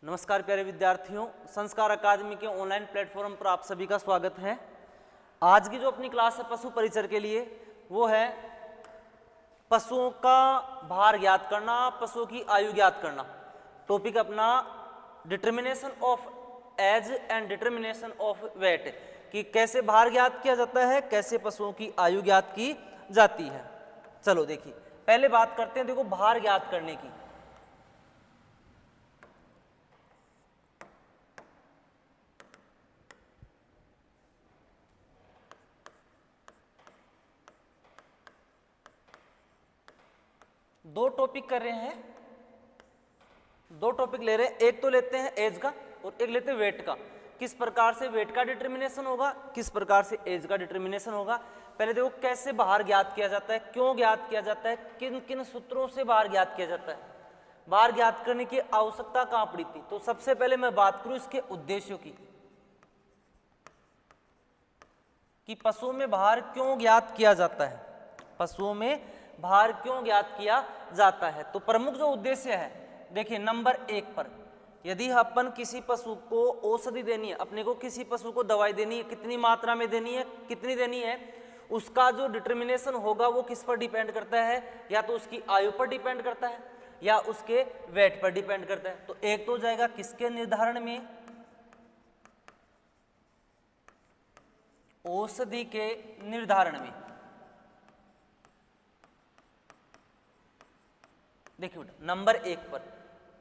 नमस्कार प्यारे विद्यार्थियों, संस्कार अकादमी के ऑनलाइन प्लेटफॉर्म पर आप सभी का स्वागत है। आज की जो अपनी क्लास है पशु परिचर के लिए, वो है पशुओं का भार ज्ञात करना, पशुओं की आयु ज्ञात करना। टॉपिक अपना determination of age and determination of weight, कि कैसे भार ज्ञात किया जाता है, कैसे पशुओं की आयु ज्ञात की जाती है। चलो देखिए, पहले बात करते हैं देखो भार ज्ञात करने की। दो टॉपिक कर रहे हैं, दो टॉपिक ले रहे हैं। एक तो लेते हैं एज का और एक लेते हैं वेट का। किस प्रकार से वेट का डिटर्मिनेशन होगा, किस प्रकार से एज का डिटर्मिनेशन होगा। पहले देखो कैसे भार ज्ञात किया जाता है, क्यों ज्ञात किया जाता है, किन किन सूत्रों से भार ज्ञात किया जाता है, भार ज्ञात करने की आवश्यकता कहां पड़ी थी। तो सबसे पहले मैं बात करूं इसके उद्देश्यों की, कि पशुओं में भार क्यों ज्ञात किया जाता है, पशुओं में भार क्यों ज्ञात किया जाता है। तो प्रमुख जो उद्देश्य है, देखिए नंबर एक पर, यदि अपन किसी पशु को औषधि देनी है, अपने को किसी पशु को दवाई देनी है, कितनी मात्रा में देनी है, कितनी देनी है, उसका जो डिटर्मिनेशन होगा वो किस पर डिपेंड करता है, या तो उसकी आयु पर डिपेंड करता है या उसके वेट पर डिपेंड करता है। तो एक तो जाएगा किसके निर्धारण में, औषधि के निर्धारण में। देखिए नंबर एक पर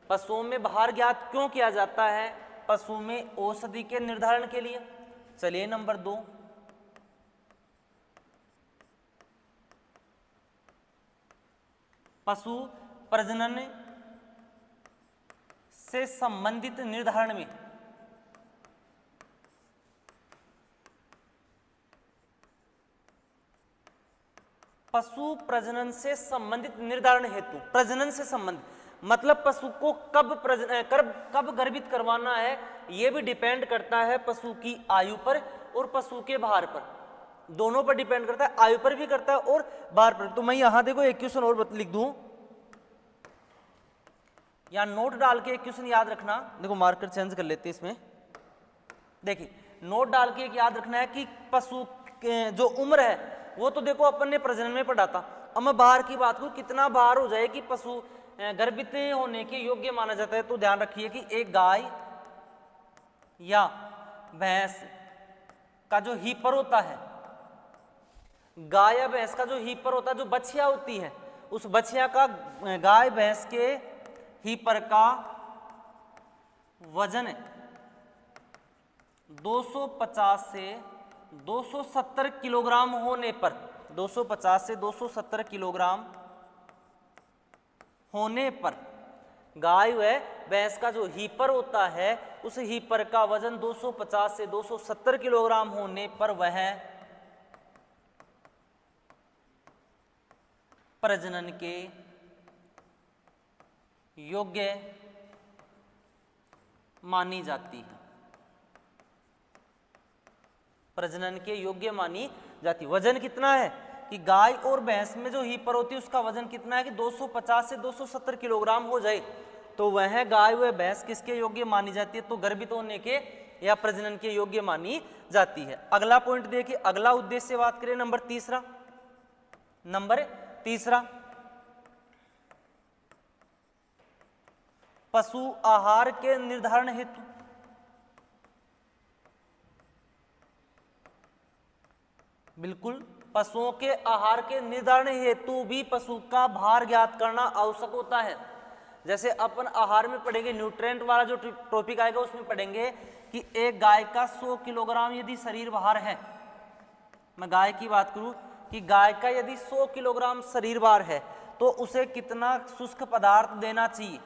पशुओं में भार ज्ञात क्यों किया जाता है, पशु में औषधि के निर्धारण के लिए। चलिए नंबर दो, पशु प्रजनन से संबंधित निर्धारण में। पशु प्रजनन से संबंधित निर्धारण हेतु, प्रजनन से संबंधित मतलब पशु को कब गर्भित करवाना है, यह भी डिपेंड करता है पशु की आयु पर और पशु के भार पर, दोनों पर डिपेंड करता है, आयु पर भी करता है और भार पर। तो मैं यहां देखो एक क्वेश्चन और लिख दूं, यहां नोट डाल के एक क्वेश्चन याद रखना। देखो मार्कर चेंज कर लेते हैं इसमें। देखिए नोट डाल के एक याद रखना है कि पशु जो उम्र है वो तो देखो अपन ने प्रजनन में पढ़ा था। अब मैं बाहर की बात करूं, कितना बार हो जाए कि पशु गर्भित होने के योग्य माना जाता है। तो ध्यान रखिए कि एक गाय या भैंस का जो हीपर होता है, गाय या भैंस का जो हीपर होता है, जो बछिया होती है, उस बछिया का गाय भैंस के हीपर का वजन 250 से 270 किलोग्राम होने पर, 250 से 270 किलोग्राम होने पर गाय व भैंस का जो हीपर होता है, उस हीपर का वजन 250 से 270 किलोग्राम होने पर वह प्रजनन के योग्य मानी जाती है, प्रजनन के योग्य मानी जाती। वजन कितना है कि गाय और भैंस में जो हीपर होती है उसका वजन कितना है कि 250 से 270 किलोग्राम हो जाए, तो वह गाय व भैंस किसके योग्य मानी जाती है, तो गर्भित होने के या प्रजनन के योग्य मानी जाती है। अगला पॉइंट देखिए, अगला उद्देश्य बात करें नंबर तीसरा, नंबर तीसरा, पशु आहार के निर्धारण हेतु। बिल्कुल, पशुओं के आहार के निर्धारण हेतु भी पशु का भार ज्ञात करना आवश्यक होता है। जैसे अपन आहार में पढ़ेंगे, न्यूट्रिएंट वाला जो टॉपिक आएगा उसमें पढ़ेंगे कि एक गाय का 100 किलोग्राम यदि शरीर भार है, मैं गाय की बात करूं कि गाय का यदि 100 किलोग्राम शरीर भार है तो उसे कितना शुष्क पदार्थ देना चाहिए,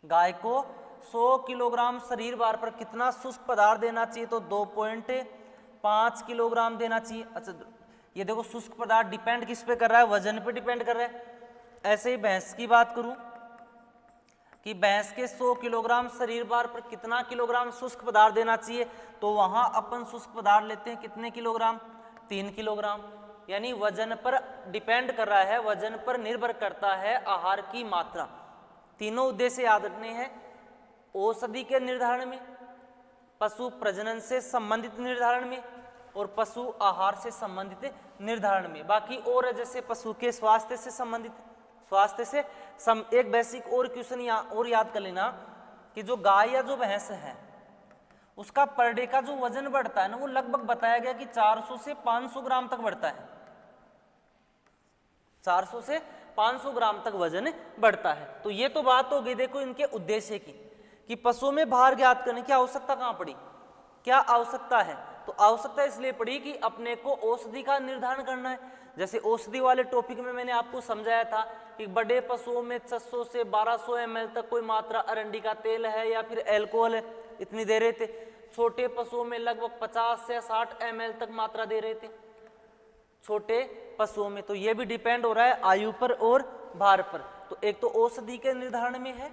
गाय को 100 किलोग्राम शरीर भार पर कितना शुष्क पदार्थ देना चाहिए, तो 2.5 किलोग्राम देना चाहिए। अच्छा ये देखो शुष्क पदार्थ डिपेंड किस पे कर रहा है, वजन पे डिपेंड कर रहा है। ऐसे ही भैंस की बात करूं कि भैंस के 100 किलोग्राम शरीर भार पर कितना किलोग्राम शुष्क पदार्थ देना चाहिए, तो वहां अपन शुष्क पदार्थ लेते हैं कितने किलोग्राम, 3 किलोग्राम। यानी वजन पर डिपेंड कर रहा है, वजन पर निर्भर करता है आहार की मात्रा। तीनों उद्देश्य याद रखने हैं, औषधि के निर्धारण में, पशु प्रजनन से संबंधित निर्धारण में और पशु आहार से संबंधित निर्धारण में। बाकी और है जैसे पशु के स्वास्थ्य से संबंधित, स्वास्थ्य से एक बेसिक और क्वेश्चन और याद कर लेना कि जो गाय या जो भैंस है उसका पर डे का जो वजन बढ़ता है ना, वो लगभग बताया गया कि 400 से 500 ग्राम तक बढ़ता है। 400 से 500 ग्राम तक वजन बढ़ता है। तो ये तो बात हो गई देखो इनके उद्देश्य की, कि पशुओं में भार ज्ञात करने की आवश्यकता कहां पड़ी, क्या आवश्यकता है, तो आवश्यकता इसलिए पड़ी कि अपने को औषधि का निर्धारण करना है। जैसे औषधि वाले टॉपिक में मैंने आपको समझाया था कि बड़े पशुओं में 600 से 1200 ml तक कोई मात्रा अरंडी का तेल है या फिर अल्कोहल है, इतनी दे रहे थे। छोटे पशुओं में लगभग 50 से 60 ml तक मात्रा दे रहे थे छोटे पशुओं में। तो ये भी डिपेंड हो रहा है आयु पर और भार पर। तो एक तो औषधि के निर्धारण में है,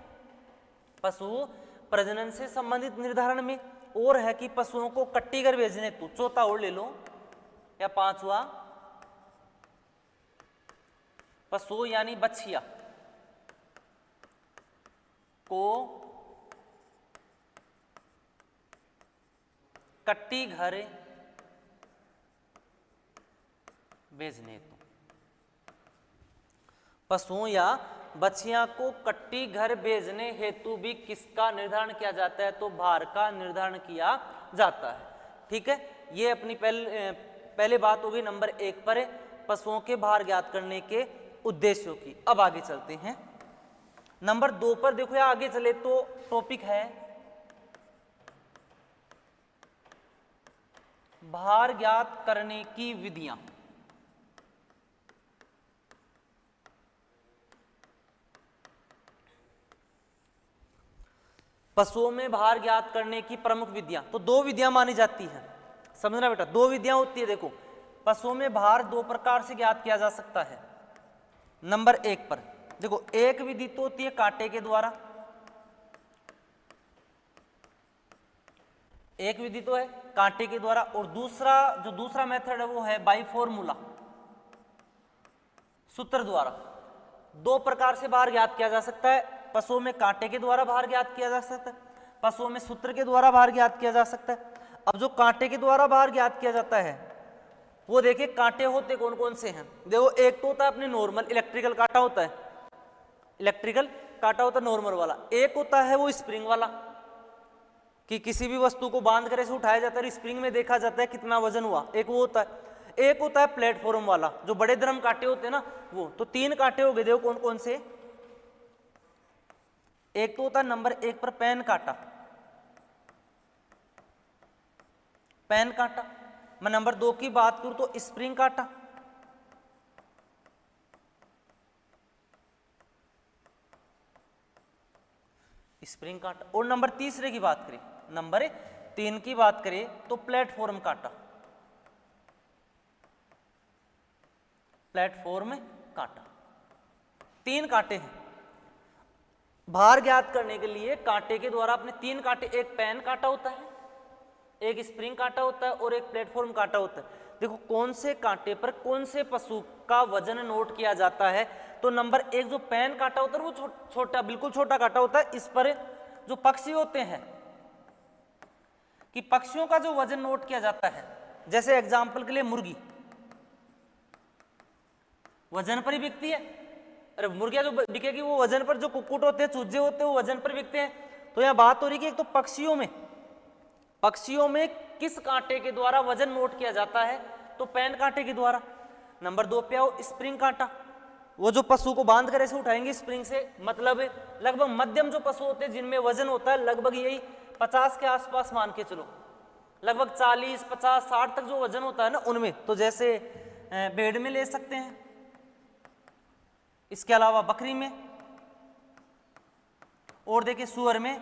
पशु प्रजनन से संबंधित निर्धारण में, और है कि पशुओं को कट्टी कर भेजने। तो चौथा और ले लो या पांचवा, पशु यानी बछिया को कट्टी घर भेजने। तो पशुओं या बछिया को कट्टी घर भेजने हेतु भी किसका निर्धारण किया जाता है, तो भार का निर्धारण किया जाता है। ठीक है, ये अपनी पहले बात होगी नंबर 1 पर पशुओं के भार ज्ञात करने के उद्देश्यों की। अब आगे चलते हैं नंबर 2 पर। देखो या आगे चले तो टॉपिक है भार ज्ञात करने की विधियां। पशुओं में भार ज्ञात करने की प्रमुख विधियां, तो 2 विधियां मानी जाती हैं, समझना बेटा। 2 विधियां होती है। देखो पशुओं में भार 2 प्रकार से ज्ञात किया जा सकता है। नंबर 1 पर देखो, एक विधि तो होती है कांटे के द्वारा, एक विधि तो है कांटे के द्वारा, और दूसरा मेथड है वो है बाई फॉर्मूला, सूत्र द्वारा। 2 प्रकार से भार ज्ञात किया जा सकता है। पशुओं में कांटे के द्वारा भार ज्ञात किया जा सकता है, पशुओं में सूत्र के द्वारा भार ज्ञात किया जा सकता है। अब जो कांटे के द्वारा भार ज्ञात किया जाता है वो देखिए कांटे होते कौन कौन से हैं। देखो एक तो होता है अपने नॉर्मल इलेक्ट्रिकल कांटा होता है, इलेक्ट्रिकल कांटा होता है नॉर्मल वाला। एक होता है वो स्प्रिंग वाला, कि किसी भी वस्तु को बांध कर ऐसे उठाया जाता है, स्प्रिंग में देखा जाता है कितना वजन हुआ, एक वो होता है। एक होता है प्लेटफॉर्म वाला, जो बड़े ड्रम कांटे होते हैं ना वो। तो 3 कांटे हो गए, देखो कौन कौन से। एक तो होता है नंबर 1 पर पेन कांटा, पेन कांटा। मैं नंबर 2 की बात करूं तो स्प्रिंग कांटा, स्प्रिंग कांटा। और नंबर 3 की बात करें, नंबर 3 की बात करें तो प्लेटफॉर्म कांटा, प्लेटफॉर्म कांटा। 3 कांटे हैं भार ज्ञात करने के लिए। कांटे के द्वारा अपने 3 कांटे, एक पेन कांटा होता है, एक स्प्रिंग कांटा होता है और एक प्लेटफॉर्म कांटा होता है। देखो कौन से कांटे पर कौन से पशु का वजन नोट किया जाता है। तो नंबर 1 जो पेन कांटा होता है वो छोटा, बिल्कुल छोटा कांटा होता है। इस पर जो पक्षी होते हैं, कि पक्षियों का जो वजन नोट किया जाता है, जैसे एग्जाम्पल के लिए मुर्गी वजन पर ही बिकती है। अरे मुर्गियां जो बिकेगी वो वजन पर, जो कुक्कुट होते हैं, चूजे होते हैं, वो वजन पर बिकते हैं। तो यहां बात हो रही है कि एक तो पक्षियों में किस कांटे के द्वारा वजन नोट किया जाता है, तो पेन कांटे के द्वारा। नंबर 2 पे आओ स्प्रिंग कांटा, वो जो पशु को बांध कर ऐसे उठाएंगे स्प्रिंग से, मतलब लगभग मध्यम जो पशु होते हैं जिनमें वजन होता है लगभग यही 50 के आसपास मान के चलो, लगभग 40, 50, 60 तक जो वजन होता है ना उनमें। तो जैसे भेड़ में ले सकते हैं, इसके अलावा बकरी में, और देखिए सूअर में।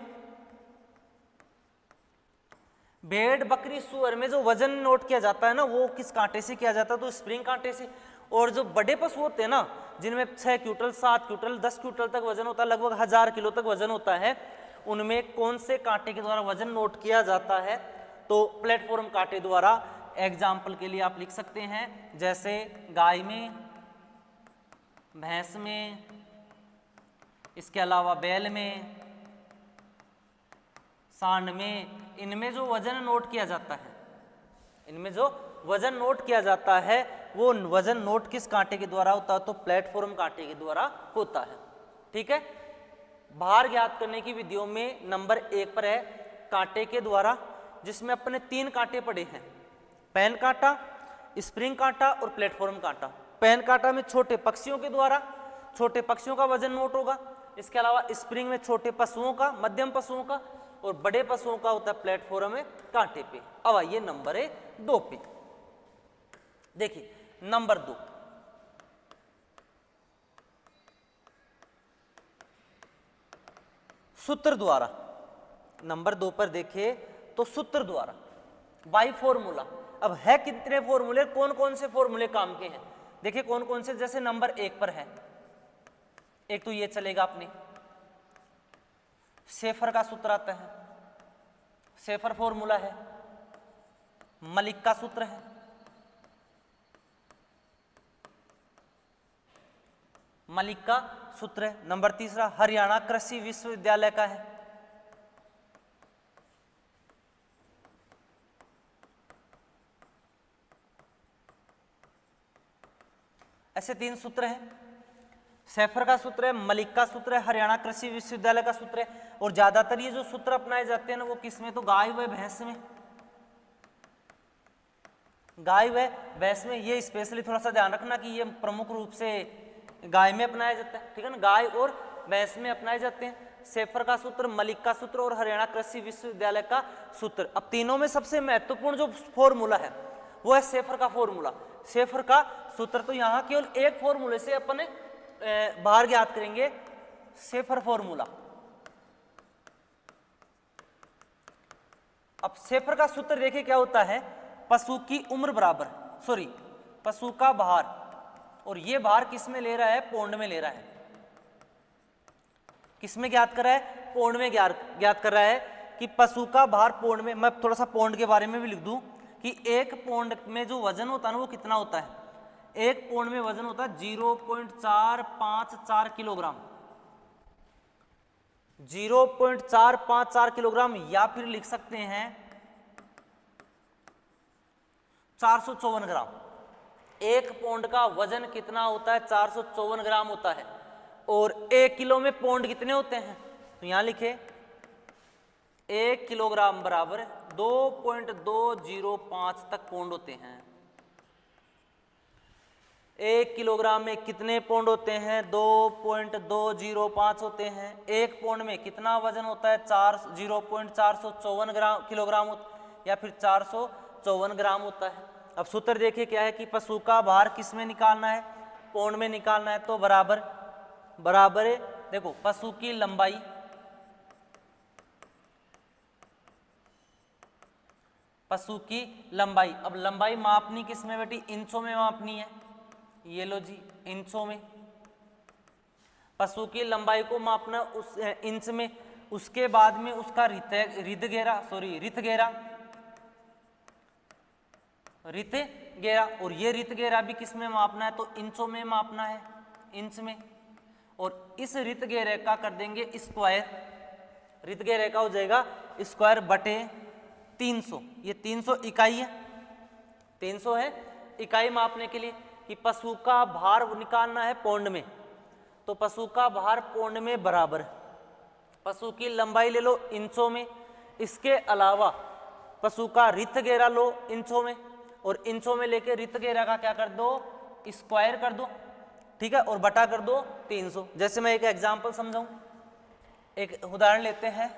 भेड़, बकरी, सूअर में जो वजन नोट किया जाता है ना वो किस कांटे से किया जाता है, तो स्प्रिंग कांटे से। और जो बड़े पशु होते हैं ना जिनमें 6 क्विंटल, 7 क्विंटल, 10 क्विंटल तक वजन होता है, लगभग 1000 किलो तक वजन होता है, उनमें कौन से कांटे के द्वारा वजन नोट किया जाता है, तो प्लेटफॉर्म कांटे द्वारा। एग्जाम्पल के लिए आप लिख सकते हैं जैसे गाय में, भैंस में, इसके अलावा बैल में, 96। इनमें जो वजन नोट किया जाता है, इनमें जो वजन नोट किया जाता है वो वजन नोट किस कांटे के द्वारा होता है? तो प्लेटफॉर्म कांटे के द्वारा होता है। ठीक है। भार ज्ञात करने की विधियों में नंबर 1 पर है कांटे के द्वारा, जिसमें अपने 3 कांटे पड़े हैं, पेन कांटा, स्प्रिंग कांटा और प्लेटफॉर्म कांटा। पेन कांटा में छोटे पक्षियों के द्वारा छोटे पक्षियों का वजन नोट होगा। इसके अलावा स्प्रिंग में छोटे पशुओं का, मध्यम पशुओं का, और बड़े पशुओं का होता है प्लेटफॉर्म में कांटे पे। अब आइए नंबर 2 पे। देखिए नंबर 2, सूत्र द्वारा। नंबर 2 पर देखिए तो सूत्र द्वारा, बाई फॉर्मूला। अब है कितने फॉर्मूले, कौन कौन से फॉर्मूले काम के हैं? देखिए कौन कौन से, जैसे नंबर 1 पर है, एक तो ये चलेगा अपने शेफर का सूत्र आता है, शेफर फॉर्मूला है, मलिक का सूत्र है, मलिक का सूत्र है। नंबर 3 हरियाणा कृषि विश्वविद्यालय का है। ऐसे 3 सूत्र हैं, शेफर का सूत्र है, मलिक का सूत्र है, हरियाणा कृषि विश्वविद्यालय का सूत्र है। और ज्यादातर ये जो सूत्र अपनाए जाते हैं ना वो किसमें? तो गाय व भैंस में, गाय व भैंस में। ये स्पेशली थोड़ा सा ध्यान रखना कि ये प्रमुख रूप से गाय में अपनाया जाता है, ठीक है ना, गाय और भैंस में अपनाए जाते हैं। शेफर का सूत्र, मलिक का सूत्र और हरियाणा कृषि विश्वविद्यालय का सूत्र। अब तीनों में सबसे महत्वपूर्ण जो फॉर्मूला है वो है शेफर का फॉर्मूला, शेफर का सूत्र। तो यहाँ केवल एक फॉर्मूले से अपन भार ज्ञात करेंगे, शेफर फॉर्मूला। अब शेफर का सूत्र देखिए क्या होता है, पशु की उम्र बराबर, सॉरी पशु का भार, और ये भार किस में ले रहा है? पौंड में ले रहा है। किस में ज्ञात कर रहा है? पौंड में ज्ञात कर रहा है कि पशु का भार पौंड में। मैं थोड़ा सा पौंड के बारे में भी लिख दूं कि एक पौंड में जो वजन होता है ना वो कितना होता है? एक पौंड में वजन होता है 0.454 किलोग्राम, 0.454 किलोग्राम, या फिर लिख सकते हैं 454 ग्राम। एक पौंड का वजन कितना होता है? 454 ग्राम होता है। और 1 किलो में पौंड कितने होते हैं? तो यहां लिखे 1 किलोग्राम बराबर 2.205 तक पौंड होते हैं। 1 किलोग्राम में कितने पौंड होते हैं? 2.205 होते हैं। एक पौंड में कितना वजन होता है? 0.454 किलोग्राम या फिर 454 ग्राम होता है। अब सूत्र देखिए क्या है कि पशु का भार किस में निकालना है? पौंड में निकालना है। तो बराबर है, देखो पशु की लंबाई, पशु की लंबाई। अब लंबाई मापनी किस में बेटी? इंचों में मापनी है। ये लो जी, इंचों में पशु की लंबाई को मापना उस इंच में। उसके बाद में उसका रित घेरा, और ये रित घेरा भी किस में मापना है? तो इंचों में मापना है, इंच में। और इस रित घेरे का कर देंगे स्क्वायर, रित घेरे का हो जाएगा स्क्वायर बटे 300। ये 300 इकाई है, 300 है इकाई मापने के लिए कि पशु का भार निकालना है पौंड में। तो पशु का भार पौंड में बराबर, पशु की लंबाई ले लो इंचों में, इसके अलावा पशु का रित घेरा लो इंचों में, और इंचों में लेके रित घेरा का क्या कर दो? स्क्वायर कर दो, ठीक है, और बटा कर दो 300। जैसे मैं एक एग्जांपल समझाऊं, एक उदाहरण लेते हैं।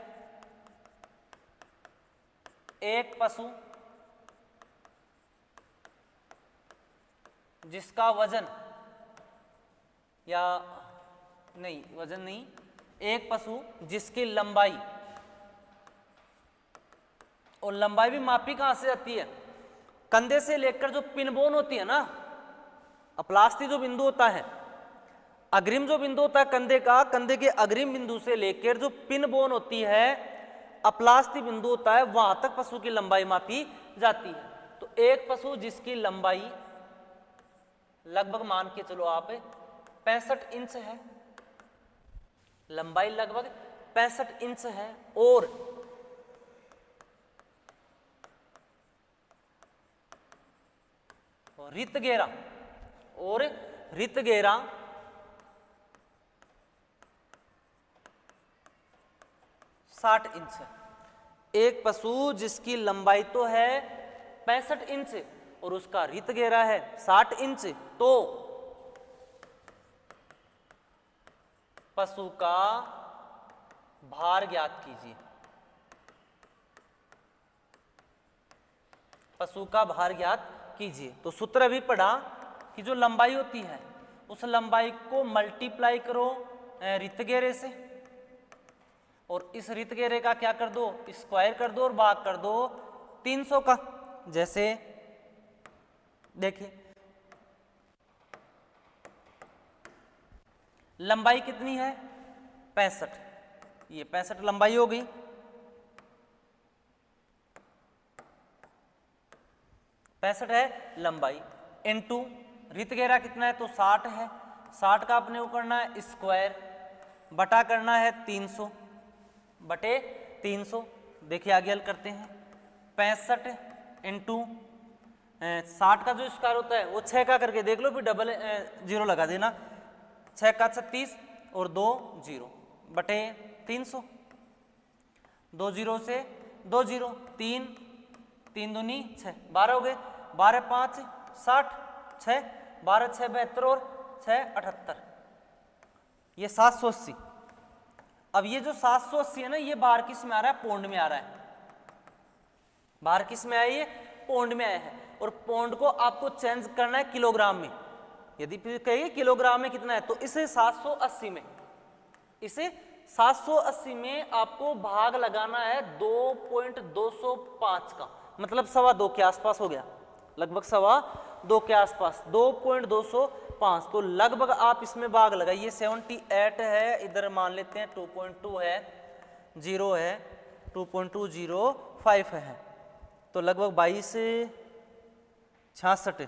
एक पशु जिसका वजन, या नहीं वजन नहीं, एक पशु जिसकी लंबाई, और लंबाई भी मापी कहां से आती है? कंधे से लेकर जो पिनबोन होती है ना, अपलास्ती जो बिंदु होता है, अग्रिम जो बिंदु होता है कंधे का, कंधे के अग्रिम बिंदु से लेकर जो पिनबोन होती है, अपलास्ती बिंदु होता है, वहां तक पशु की लंबाई मापी जाती है। तो एक पशु जिसकी लंबाई लगभग मान के चलो आप 65 इंच है, लंबाई लगभग 65 इंच है, और रितगेरा, और रितगेरा 60 इंच है। एक पशु जिसकी लंबाई तो है 65 इंच और उसका रितगेरा है 60 इंच, तो पशु का भार ज्ञात कीजिए। पशु का भार ज्ञात कीजिए। तो सूत्र अभी पढ़ा कि जो लंबाई होती है उस लंबाई को मल्टीप्लाई करो रितगेरे से, और इस रितगेरे का क्या कर दो, स्क्वायर कर दो और भाग कर दो 300 का। जैसे देखिए लंबाई कितनी है 65, ये 65 लंबाई हो गई, 65 है लंबाई, इनटू रितगेरा कितना है तो 60 है, 60 का अपने को करना है स्क्वायर, बटा करना है 300 बटे 300। देखिए आगे हल करते हैं, 65 इंटू 60 का जो स्क्वायर होता है वो 6 का करके देख लो, फिर डबल जीरो लगा देना, 6 का 36 और 2 जीरो बटे 300, 2 जीरो से 2 जीरो, 3 3 दूनी 6, 12 हो गए, 12 5 60, 6 12 6 72 और 6 78, ये 780। अब ये जो 780 है ना, ये बाहर किस में आ रहा है, पौंड में आ रहा है। बाहर किस में आया, ये पौंड में आया है, और पौंड को आपको चेंज करना है किलोग्राम में। यदि फिर कहिए किलोग्राम में कितना है, तो इसे 780 में, इसे 780 में आपको भाग लगाना है 2.205 का, मतलब 2.25 के आसपास हो गया, लगभग 2.25 के आसपास, 2.205। तो लगभग आप इसमें भाग लगाइए, 78 है, इधर मान लेते हैं 2.2 है, 0 है, 2.205 है, तो लगभग 2266।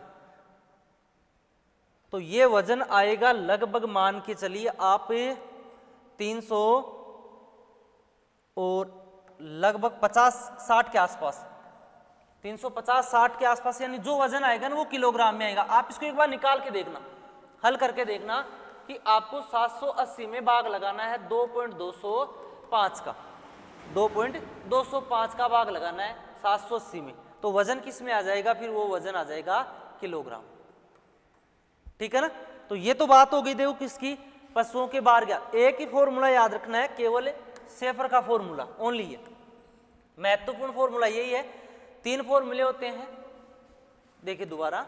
तो ये वजन आएगा लगभग, मान के चलिए आप 300 और लगभग 50-60 के आसपास, 350-60 के आसपास, यानी जो वजन आएगा ना वो किलोग्राम में आएगा। आप इसको एक बार निकाल के देखना, हल करके देखना कि आपको 780 में भाग लगाना है 2.205 का, 2.205 का भाग लगाना है 780 में, तो वजन किस में आ जाएगा, फिर वो वजन आ जाएगा किलोग्राम। ठीक है ना। तो ये तो बात हो गई देखो किसकी, पशुओं के भार ज्ञात। एक ही फॉर्मूला याद रखना है, केवल शेफर का फॉर्मूला ओनली है, महत्वपूर्ण फॉर्मूला यही है। 3 फॉर्मूले होते हैं, देखिए दोबारा,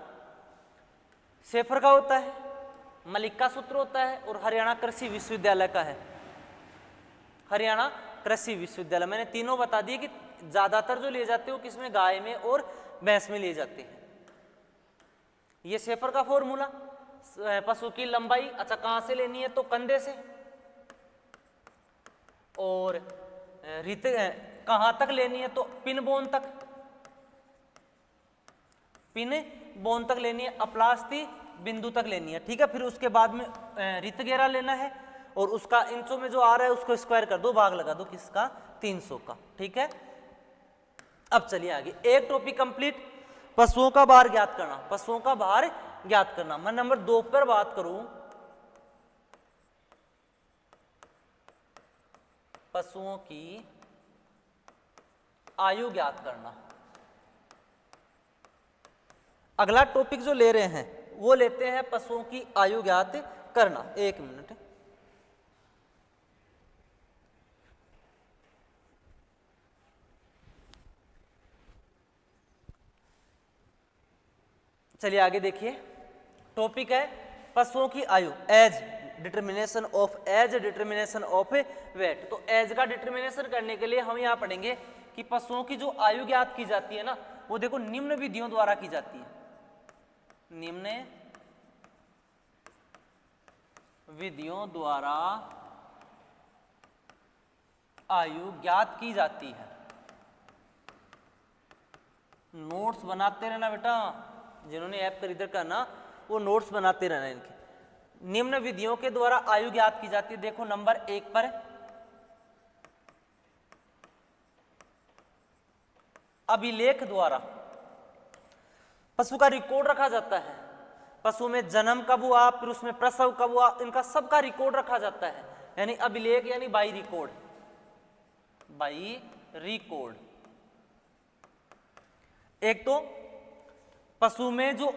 शेफर का होता है, मलिक का सूत्र होता है, और हरियाणा कृषि विश्वविद्यालय का है, हरियाणा कृषि विश्वविद्यालय। मैंने तीनों बता दिए कि ज्यादातर जो लिए जाते हैं वो किसमें, गाय में और भैंस में लिए जाते हैं। ये शेफर का फॉर्मूला, पशु की लंबाई, अच्छा कहां से लेनी है, तो कंधे से, और रित कहां तक लेनी है, तो पिन बोन तक, पिन बोन तक लेनी है, अपलास्ती बिंदु तक लेनी है। ठीक है, फिर उसके बाद में रितगेरा लेना है, और उसका इंचों में जो आ रहा है उसको स्क्वायर कर दो, भाग लगा दो किसका, 300 का। ठीक है, अब चलिए आगे, एक टॉपिक कंप्लीट, पशुओं का भार ज्ञात करना, पशुओं का भार ज्ञात करना। मैं नंबर 2 पर बात करूं, पशुओं की आयु ज्ञात करना। अगला टॉपिक जो ले रहे हैं वो लेते हैं पशुओं की आयु ज्ञात करना। एक मिनट, चलिए आगे देखिए, टॉपिक है पशुओं की आयु, age determination of, age determination of weight. तो एज का डिटर्मिनेशन करने के लिए हम यहां पढ़ेंगे कि पशुओं की जो आयु ज्ञात की जाती है ना, वो देखो निम्न विधियों द्वारा की जाती है, निम्न विधियों द्वारा आयु ज्ञात की जाती है। नोट्स बनाते रहना बेटा, जिन्होंने ऐप खरीदर करना वो नोट्स बनाते रहना इनके। निम्न विधियों के द्वारा आयु ज्ञात की जाती है, देखो नंबर 1 पर, अभिलेख द्वारा, पशु का रिकॉर्ड रखा जाता है, पशु में जन्म कब हुआ, फिर उसमें प्रसव कब हुआ, इनका सबका रिकॉर्ड रखा जाता है, यानी अभिलेख यानी बाई रिकॉर्ड, बाई रिकॉर्ड। एक तो पशु में जो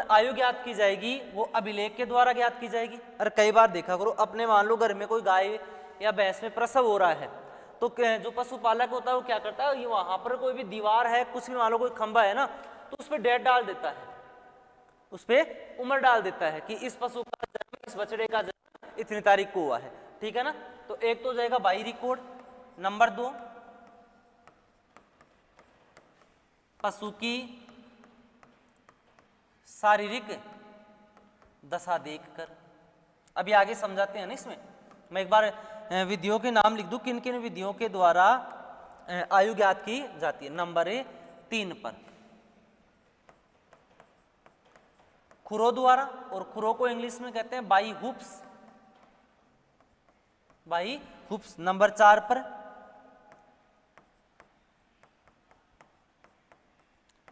आयु ज्ञात की जाएगी वो अभिलेख के द्वारा ज्ञात की जाएगी। और कई बार देखा करो अपने, मान लो घर में कोई गाय या भैंस में प्रसव हो रहा है तो जो पशुपालक होता है वो क्या करता है, ये वहां पर कोई भी दीवार है, कुछ भी मान लो कोई खंभा है ना, तो उस पर डेट डाल देता है, उस पर उम्र डाल देता है कि इस पशु का जन्म, इस बछड़े का जन्म इतनी तारीख को हुआ है, ठीक है ना। तो एक तो जाएगा बाई रिकॉर्ड। नंबर 2, पशु की शारीरिक दशा देखकर। अभी आगे समझाते हैं ना इसमें, मैं एक बार विधियों के नाम लिख दूं, किन किन विधियों के द्वारा आयु ज्ञात की जाती है। नंबर 3 पर खुरों द्वारा, और खुरों को इंग्लिश में कहते हैं by hoops, by hoops. Number 4 पर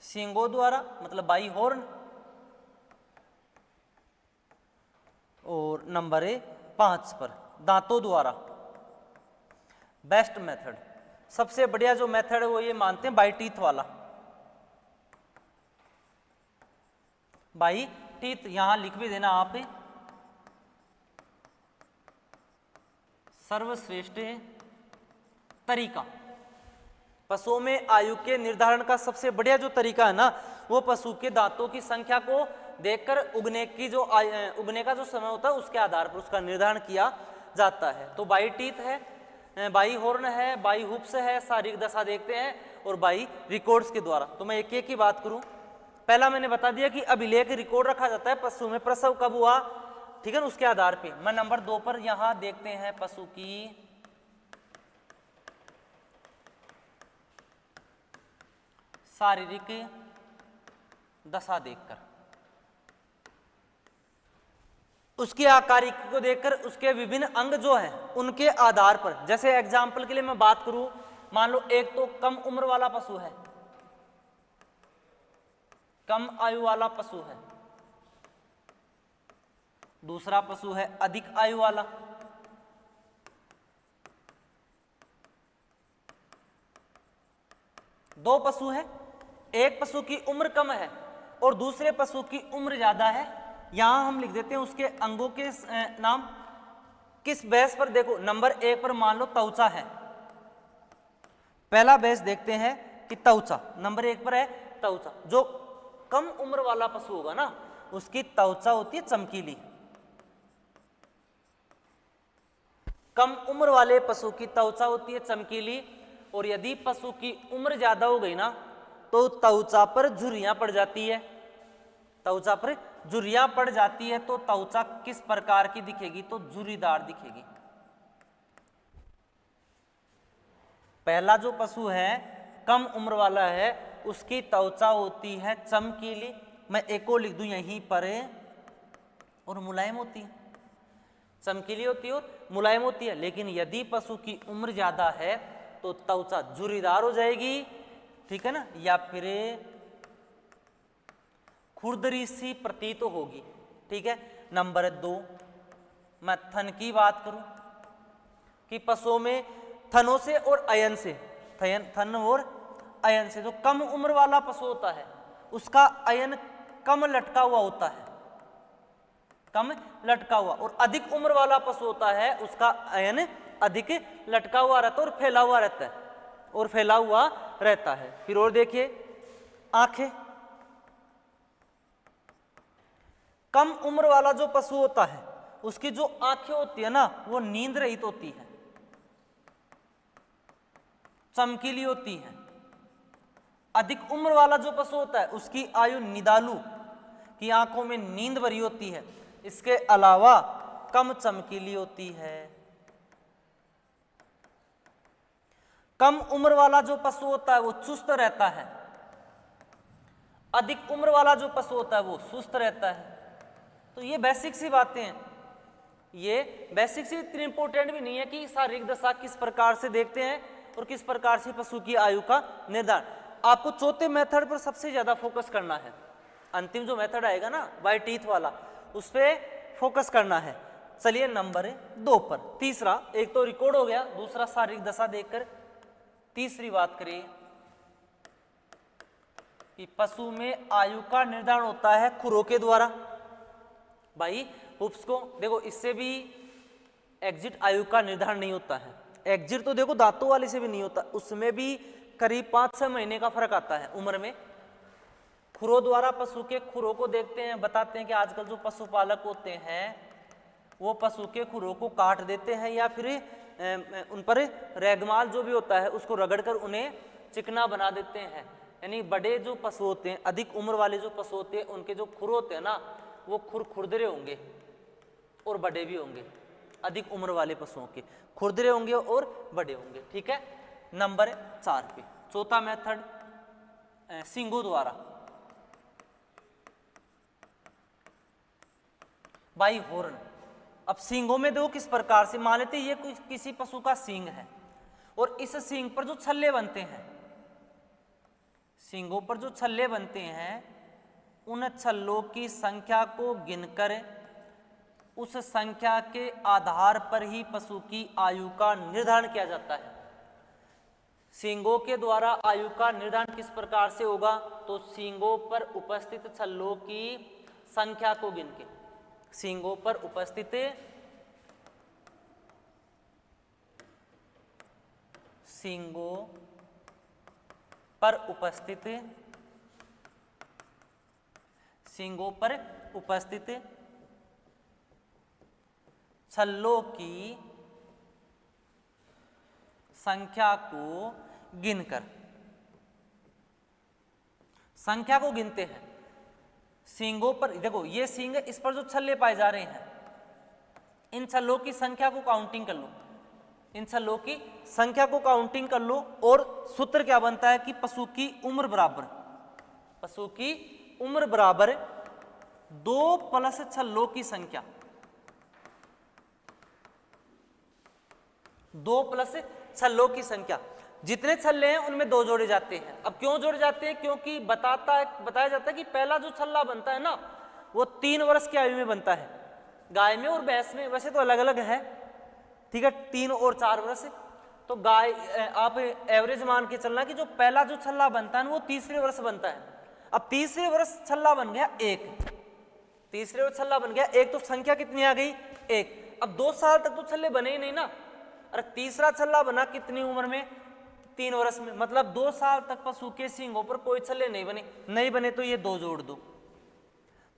सींगों द्वारा, मतलब बाई हॉर्न। और नंबर 5 पर दांतों द्वारा। बेस्ट मेथड, सबसे बढ़िया जो मेथड है वो ये मानते हैं बाई टीथ वाला, बाई टीथ। यहां लिख भी देना आप, सर्वश्रेष्ठ तरीका। पशुओं में आयु के निर्धारण का सबसे बढ़िया जो तरीका है ना, वो पशु के दांतों की संख्या को देखकर उगने की जो उगने का जो समय होता है उसके आधार पर उसका निर्धारण किया जाता है। तो बाई टीथ है, बाई हॉर्न है, बाई हुप्स है, शारीरिक दशा देखते हैं, और बाई रिकॉर्ड्स के द्वारा। तो मैं एक एक की बात करूं, पहला मैंने बता दिया कि अभिलेख रिकॉर्ड रखा जाता है पशु में प्रसव कब हुआ, ठीक है ना, उसके आधार पे। मैं नंबर 2 पर यहां देखते हैं पशु की शारीरिक दशा देखकर, उसकी आकारिकी को देखकर उसके विभिन्न अंग जो हैं उनके आधार पर। जैसे एग्जाम्पल के लिए मैं बात करूं, मान लो एक तो कम उम्र वाला पशु है, कम आयु वाला पशु है, दूसरा पशु है अधिक आयु वाला, दो पशु है, एक पशु की उम्र कम है और दूसरे पशु की उम्र ज्यादा है। यहां हम लिख देते हैं उसके अंगों के नाम किस बेस पर। देखो नंबर 1 पर मान लो त्वचा है, पहला बेस देखते हैं कि त्वचा नंबर 1 पर है। त्वचा, जो कम उम्र वाला पशु होगा ना उसकी त्वचा होती है चमकीली, कम उम्र वाले पशु की त्वचा होती है चमकीली। और यदि पशु की उम्र ज्यादा हो गई ना तो त्वचा पर झुर्रियां पड़ जाती है, त्वचा पर झुर्रियां पड़ जाती है तो त्वचा किस प्रकार की दिखेगी, तो झुर्रीदार दिखेगी। पहला जो पशु है कम उम्र वाला है उसकी त्वचा होती है चमकीली, मैं एक को लिख दूं यहीं पर, और मुलायम होती है, चमकीली होती है और मुलायम होती है। लेकिन यदि पशु की उम्र ज्यादा है तो त्वचा झुर्रीदार हो जाएगी, ठीक है ना, या फिर खुरदरी सी प्रतीत होगी, ठीक है। नंबर 2 मैं थन की बात करूं कि पशुओं में थनों से और अयन से, थन और अयन से, जो कम उम्र वाला पशु होता है उसका अयन कम लटका हुआ होता है, कम लटका हुआ, और अधिक उम्र वाला पशु होता है उसका अयन अधिक लटका हुआ रहता है और फैला हुआ रहता है, और फैला हुआ रहता है। फिर और देखिए आंखें, कम उम्र वाला जो पशु होता है उसकी जो आंखें होती है ना वो नींद रहित होती है, चमकीली होती है। अधिक उम्र वाला जो पशु होता है उसकी आयु निदालु की आंखों में नींद भरी होती है, इसके अलावा कम चमकीली होती है। कम उम्र वाला जो पशु होता है वो चुस्त रहता है, अधिक उम्र वाला जो पशु होता है वो सुस्त रहता है। तो ये बेसिक सी बातें हैं, ये बेसिक सी इतनी इंपॉर्टेंट भी नहीं है कि शारीरिक दशा किस प्रकार से देखते हैं और किस प्रकार से पशु की आयु का निर्धारण। आपको चौथे मेथड पर सबसे ज्यादा फोकस करना है, अंतिम जो मेथड आएगा ना बाय टीथ वाला, उस पे फोकस करना है। चलिए नंबर 2 पर, तीसरा, एक तो रिकॉर्ड हो गया, दूसरा शारीरिक दशा देखकर तीसरी बात करें कि पशु में आयु का निर्धारण होता है खुरों के द्वारा। भाई हुप्स को देखो, इससे भी एग्जिट आयु का निर्धारण नहीं होता है। एग्जिट तो देखो दांतों वाले से भी नहीं होता, उसमें भी करीब 5-6 महीने का फर्क आता है उम्र में। खुरों द्वारा पशु के खुरों को देखते हैं, बताते हैं कि आजकल जो पशुपालक होते हैं वो पशु के खुरों को काट देते हैं या फिर उन पर रेगमाल जो भी होता है उसको रगड़कर उन्हें चिकना बना देते हैं। यानी बड़े जो पशु होते हैं, अधिक उम्र वाले जो पशु होते हैं, उनके जो खुर होते हैं ना वो खुरदरे होंगे और बड़े भी होंगे। अधिक उम्र वाले पशुओं के खुरदरे होंगे और बड़े होंगे। ठीक है, नंबर 4 पे चौथा मेथड सींगों द्वारा। By horn. अब सींगों में देखो किस प्रकार से, मान लेते ये किसी पशु का सींग है और इस सींग पर जो छल्ले बनते हैं, सींगों पर जो छल्ले बनते हैं, उन छल्लों की संख्या को गिनकर उस संख्या के आधार पर ही पशु की आयु का निर्धारण किया जाता है। सींगों के द्वारा आयु का निर्धारण किस प्रकार से होगा, तो सींगों पर उपस्थित छल्लों की संख्या को गिन के, सींगों पर उपस्थित सींगों पर उपस्थित सींगों पर उपस्थित छल्लों की संख्या को गिनकर, संख्या को गिनते हैं। सींगों पर देखो ये सींग है, इस पर जो छल्ले पाए जा रहे हैं, इन छल्लों की संख्या को काउंटिंग कर लो, इन छल्लों की संख्या को काउंटिंग कर लो। और सूत्र क्या बनता है कि पशु की उम्र बराबर, पशु की उम्र बराबर 2 प्लस छल्लों की संख्या, 2 प्लस छल्लों की संख्या। जितने छल्ले हैं उनमें 2 जोड़े जाते हैं। अब क्यों जोड़े जाते हैं, क्योंकि बताया जाता है कि पहला जो छल्ला बनता है ना वो 3 वर्ष की आयु में बनता है, गाय में और भैंस में वैसे तो अलग अलग है, ठीक है, 3 और 4 वर्ष। तो गाय आप एवरेज मान के चलना कि जो पहला जो छल्ला बनता है वो तीसरे वर्ष बनता है। अब तीसरे वर्ष छल्ला बन गया 1, तीसरे वर्ष छल्ला बन गया 1, तो संख्या कितनी आ गई 1। अब 2 साल तक तो छल्ले बने ही नहीं ना, अरे तीसरा छल्ला बना कितनी उम्र में, 3 वर्ष में, मतलब 2 साल तक पशु के सींगों पर कोई छल्ले नहीं बने तो ये 2 जोड़ दो।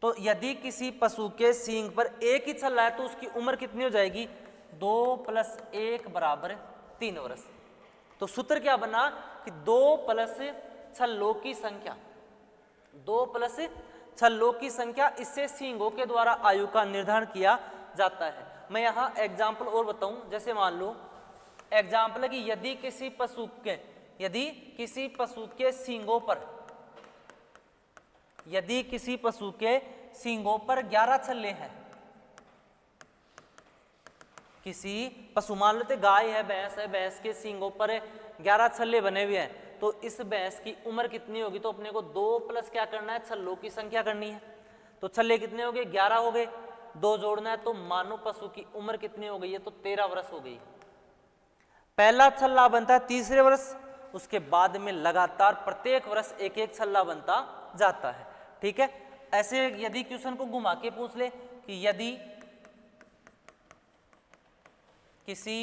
तो यदि किसी पशु के सींग पर एक ही छल्ला है तो उसकी उम्र कितनी हो जाएगी, 2 + 1 = 3 वर्ष। तो सूत्र क्या बना कि 2 प्लस छल्लों की संख्या, 2 प्लस छल्लों की संख्या, इससे सींगों के द्वारा आयु का निर्धारण किया जाता है। मैं यहाँ एग्जाम्पल और बताऊं, जैसे मान लो एग्जाम्पल है कि यदि किसी पशु के सींगों पर, यदि किसी पशु के सींगों पर 11 छल्ले हैं, किसी पशु मान लेते गाय है, भैंस के सींगों पर 11 छल्ले बने हुए हैं, तो इस भैंस की उम्र कितनी होगी, तो अपने को 2 प्लस क्या करना है, छल्लों की संख्या करनी है। तो छल्ले कितने हो गए, 11 हो गए, 2 जोड़ना है, तो मानो पशु की उम्र कितनी हो गई है, तो 13 वर्ष हो गई। पहला छल्ला बनता है तीसरे वर्ष, उसके बाद में लगातार प्रत्येक वर्ष एक एक छल्ला बनता जाता है। ठीक है, ऐसे यदि क्वेश्चन को घुमा के पूछ ले कि यदि किसी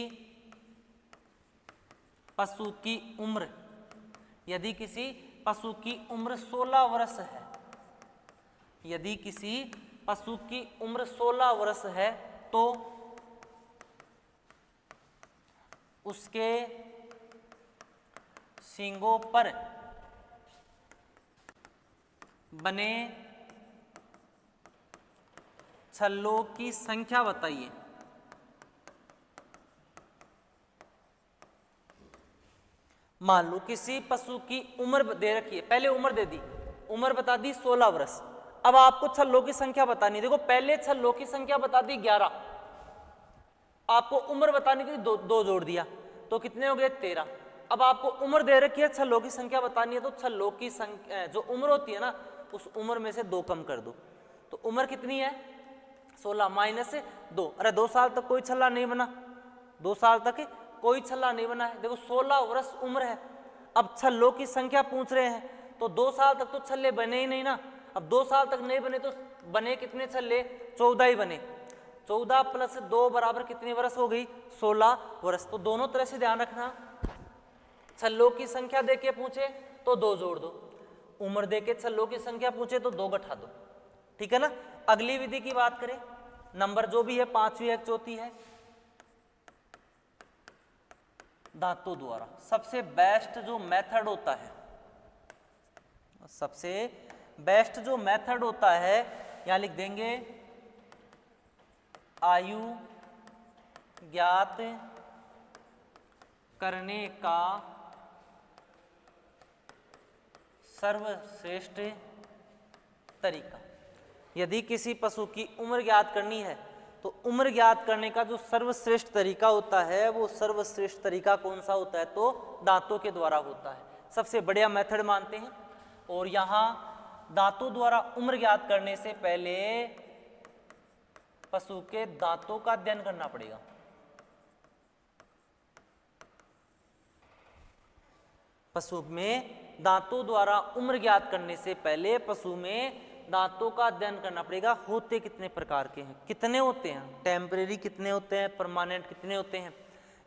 पशु की उम्र, यदि किसी पशु की उम्र 16 वर्ष है, यदि किसी पशु की उम्र 16 वर्ष है तो उसके सींगों पर बने छल्लों की संख्या बताइए। मान लो किसी पशु की उम्र दे रखी है, पहले उम्र दे दी, उम्र बता दी 16 वर्ष, अब आपको छल्लों की संख्या बतानी। देखो पहले छल्लों की संख्या बता दी 11, आपको उम्र बतानी थी, 2 जोड़ दिया तो कितने हो गए 13। अब आपको उम्र दे रखी है, छल्लों की संख्या बतानी है, तो छल्लों की संख्या जो उम्र होती है ना उस उम्र में से 2 कम कर दो। तो उम्र कितनी है 16 माइनस 2। अरे 2 साल तक कोई छल्ला नहीं बना, 2 साल तक कोई छल्ला नहीं बना है। देखो 16 वर्ष उम्र है। अब छल्लों की संख्या पूछ रहे हैं तो 2 साल तक तो छल्ले बने ही नहीं ना। अब 2 साल तक नहीं बने तो बने कितने छल्ले, 14 ही बने। 14 प्लस 2 बराबर कितनी वर्ष हो गई, 16 वर्ष। तो दोनों तरह से ध्यान रखना, छल्लों की संख्या देके पूछे तो 2 जोड़ दो, उम्र देके छल्लों की संख्या पूछे तो 2 घटा दो, ठीक है ना। अगली विधि की बात करें, नंबर जो भी है 5वीं है 4थी है, दांतों द्वारा सबसे बेस्ट जो मेथड होता है, सबसे बेस्ट जो मेथड होता है, यहां लिख देंगे आयु ज्ञात करने का सर्वश्रेष्ठ तरीका। यदि किसी पशु की उम्र ज्ञात करनी है तो उम्र ज्ञात करने का जो सर्वश्रेष्ठ तरीका होता है, वो सर्वश्रेष्ठ तरीका कौन सा होता है, तो दांतों के द्वारा होता है। सबसे बढ़िया मेथड मानते हैं। और यहां दांतों द्वारा उम्र ज्ञात करने से पहले पशु के दांतों का अध्ययन करना पड़ेगा। पशु में दांतों द्वारा उम्र ज्ञात करने से पहले पशु में दांतों का अध्ययन करना पड़ेगा। होते कितने प्रकार के हैं, कितने होते हैं, टेम्परेरी कितने होते हैं, परमानेंट कितने होते हैं,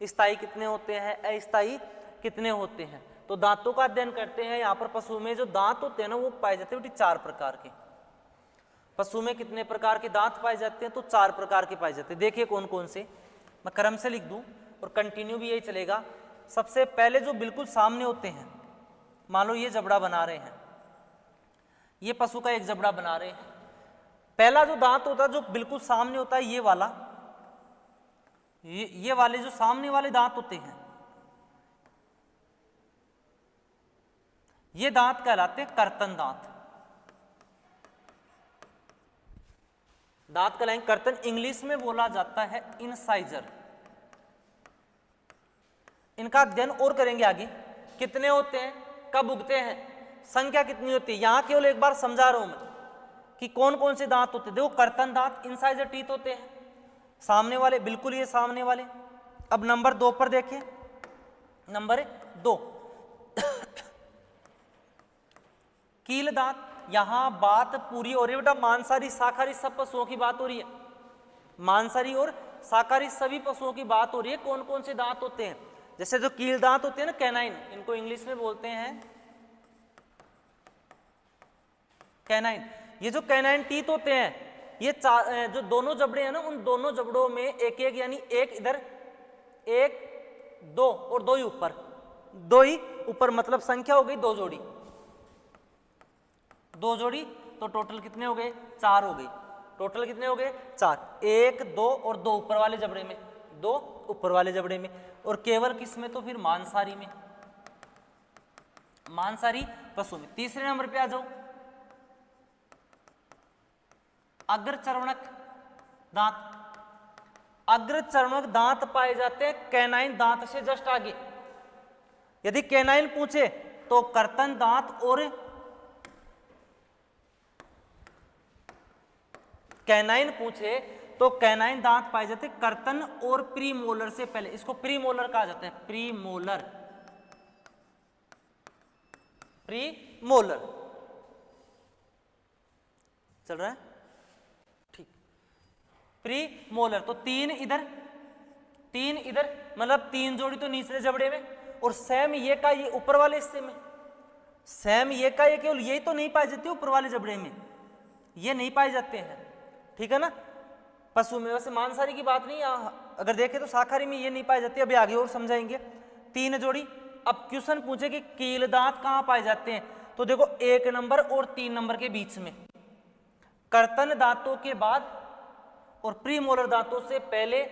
स्थायी कितने होते हैं, अस्थायी कितने होते हैं। तो दांतों का अध्ययन करते हैं। यहाँ पर पशु में जो दांत होते हैं ना, वो पाए जाते हैं 4 प्रकार के। पशु में कितने प्रकार के दांत पाए जाते हैं, तो 4 प्रकार के पाए जाते हैं। देखिए कौन कौन से, मैं क्रम से लिख दूं और कंटिन्यू भी यही चलेगा। सबसे पहले जो बिल्कुल सामने होते हैं, मान लो ये जबड़ा बना रहे हैं, ये पशु का एक जबड़ा बना रहे हैं। पहला जो दांत होता है जो बिल्कुल सामने होता है, ये वाला, ये वाले जो सामने वाले दांत होते हैं, ये दांत कहलाते हैं कर्तन दांत। दांत कहलाएंगे कर्तन, इंग्लिश में बोला जाता है इनसाइजर। इनका अध्ययन और करेंगे आगे, कितने होते हैं, कब उगते हैं, संख्या कितनी होती है। यहां केवल एक बार समझा रहा हूं मैं कि कौन कौन से दांत होते हैं। देखो कर्तन दांत, इनसाइजर टीथ होते हैं, सामने वाले, बिल्कुल ये सामने वाले। अब नंबर 2 पर देखें, नंबर 2 कील दांत। यहां बात पूरी हो रही है बेटा, मांसाहारी शाकाहारी सब पशुओं की बात हो रही है, मांसाहारी और शाकाहारी सभी पशुओं की बात हो रही है। कौन कौन से दांत होते हैं, जैसे जो कील दांत होते हैं ना, कैनाइन, इनको इंग्लिश में बोलते हैं कैनाइन। ये जो कैनाइन टीथ होते हैं, ये जो दोनों जबड़े हैं ना, उन दोनों जबड़ों में एक एक, यानी एक इधर, एक 2 और 2 ही ऊपर, 2 ही ऊपर, मतलब संख्या हो गई 2 जोड़ी, 2 जोड़ी। तो टोटल कितने हो गए, 4 हो गई। टोटल कितने हो गए, 4, 1 2 और 2 ऊपर वाले जबड़े में, 2 ऊपर वाले जबड़े में। और केवल किस में, तो फिर मांसाहारी में, मांसाहारी पशु में। तीसरे नंबर पे आ जाओ, अग्रचर्वणक दांत। अग्रचर्वणक दांत पाए जाते हैं कैनाइन दांत से जस्ट आगे। यदि कैनाइन पूछे तो कर्तन दांत और कैनाइन पूछे तो कैनाइन दांत पाए जाते हैं कर्तन और प्रीमोलर से पहले। इसको प्रीमोलर कहा जाता है, प्रीमोलर, प्रीमोलर चल रहा है, ठीक। प्रीमोलर तो 3 इधर, 3 इधर, मतलब 3 जोड़ी तो निचले जबड़े में, और सेम ये का ये ऊपर वाले हिस्से में, सेम ये का ये, केवल यही तो नहीं पाए जाते ऊपर वाले जबड़े में, ये नहीं पाए जाते हैं, ठीक है ना। पशु में वैसे मांसाहारी की बात नहीं, अगर देखें तो शाकाहारी में ये नहीं पाए जाते। अभी आगे और समझाएंगे। 3 जोड़ी। अब क्वेश्चन पूछे कि कील दांत कहां पाए जाते हैं, तो देखो 1 नंबर और 3 नंबर के बीच में, कर्तन दांतों के बाद और प्रीमोलर दांतों से पहले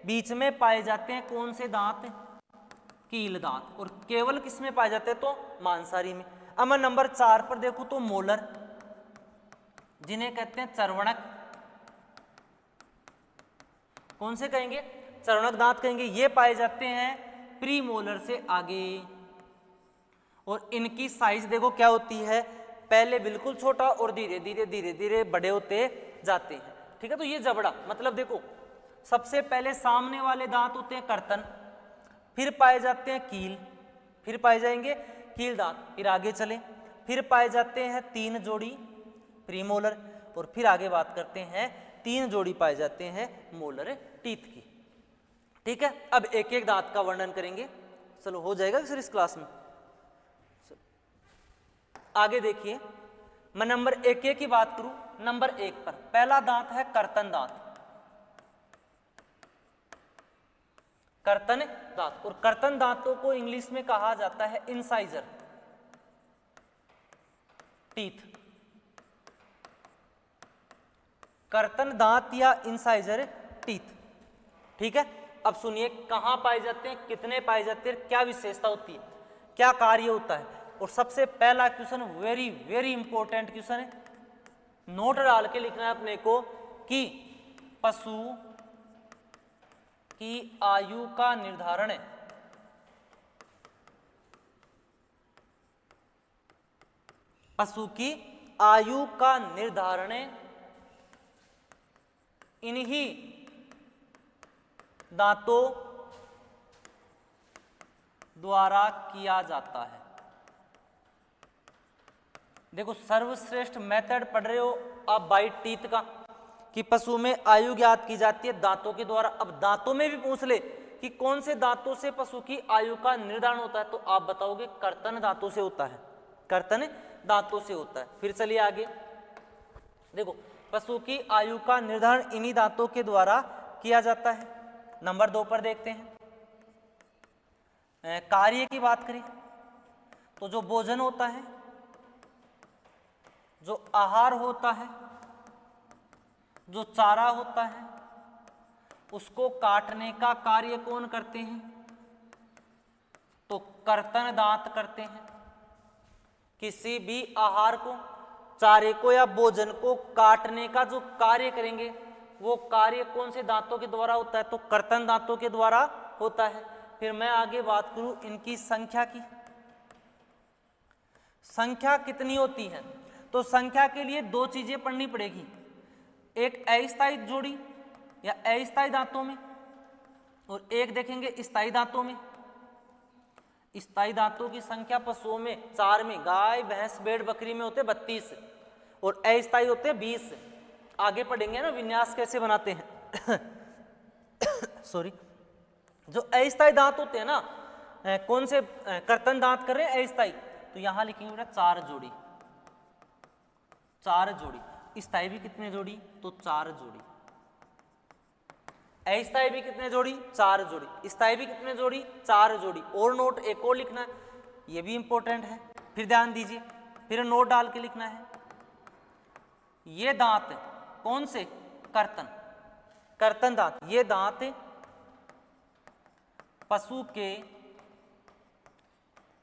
बीच में पाए जाते हैं कौन से दांत, कील दांत। और केवल किस में पाए जाते हैं, तो मांसाहारी में। अब मैं नंबर 4 पर देखूं तो मोलर, जिन्हें कहते हैं चर्वणक। कौन से कहेंगे, चर्वणक दांत कहेंगे। ये पाए जाते हैं प्रीमोलर से आगे, और इनकी साइज देखो क्या होती है, पहले बिल्कुल छोटा और धीरे धीरे धीरे धीरे बड़े होते जाते हैं। ठीक है, तो ये जबड़ा मतलब देखो, सबसे पहले सामने वाले दांत होते हैं कर्तन, फिर पाए जाते हैं कील, फिर पाए जाएंगे कील दांत, फिर आगे चले, फिर पाए जाते हैं 3 जोड़ी प्रीमोलर, और फिर आगे बात करते हैं 3 जोड़ी पाए जाते हैं मोलर टीथ की। ठीक है, अब एक एक दांत का वर्णन करेंगे। चलो हो जाएगा सर इस क्लास में। आगे देखिए, मैं नंबर 1 की बात करूं। नंबर 1 पर पहला दांत है कर्तन दांत, कर्तन दांत, और कर्तन दांतों को इंग्लिश में कहा जाता है इंसाइजर टीथ। कर्तन दांत या इंसाइजर टीथ। ठीक है, अब सुनिए कहां पाए जाते हैं, कितने पाए जाते हैं, क्या विशेषता होती है, क्या कार्य होता है। और सबसे पहला question very very important question है, नोट डाल के लिखना है अपने को कि पशु की आयु का निर्धारण है, पशु की आयु का निर्धारण इन्हीं दांतों द्वारा किया जाता है। देखो सर्वश्रेष्ठ मेथड पढ़ रहे हो आप बाइट टीथ का, कि पशु में आयु ज्ञात की जाती है दांतों के द्वारा। अब दांतों में भी पूछ ले कि कौन से दांतों से पशु की आयु का निर्धारण होता है, तो आप बताओगे कर्तन दांतों से होता है, कर्तन दांतों से होता है। फिर चलिए आगे देखो, पशु की आयु का निर्धारण इन्हीं दांतों के द्वारा किया जाता है। नंबर 2 पर देखते हैं, कार्य की बात करें तो जो भोजन होता है, जो आहार होता है, जो चारा होता है, उसको काटने का कार्य कौन करते हैं, तो कर्तन दांत करते हैं। किसी भी आहार को, चारे को या भोजन को काटने का जो कार्य करेंगे वो कार्य कौन से दांतों के द्वारा होता है, तो कर्तन दांतों के द्वारा होता है। फिर मैं आगे बात करूं इनकी संख्या की, संख्या कितनी होती है, तो संख्या के लिए 2 चीजें पढ़नी पड़ेगी, एक अस्थायी जोड़ी या अस्थायी दांतों में, और एक देखेंगे स्थायी दांतों में। स्थायी दांतों की संख्या पशुओं में 4 में, गाय भैंस भेड़ बकरी में होते 32, और अस्थायी होते 20। आगे पढ़ेंगे ना विन्यास कैसे बनाते हैं सॉरी, जो अस्थायी दांत होते हैं ना, कौन से कर्तन दांत कर रहे हैं अस्थायी, तो यहां लिखेंगे बेटा 4 जोड़ी, 4 जोड़ी। स्थायी भी कितने जोड़ी, तो 4 जोड़ी। अस्थायी भी कितने जोड़ी, 4 जोड़ी। स्थायी भी कितने जोड़ी, 4 जोड़ी। और नोट एक और लिखना है, ये भी इंपॉर्टेंट है, फिर ध्यान दीजिए, फिर नोट डाल के लिखना है। ये दांत कौन से, कर्तन, कर्तन दांत, ये दांत पशु के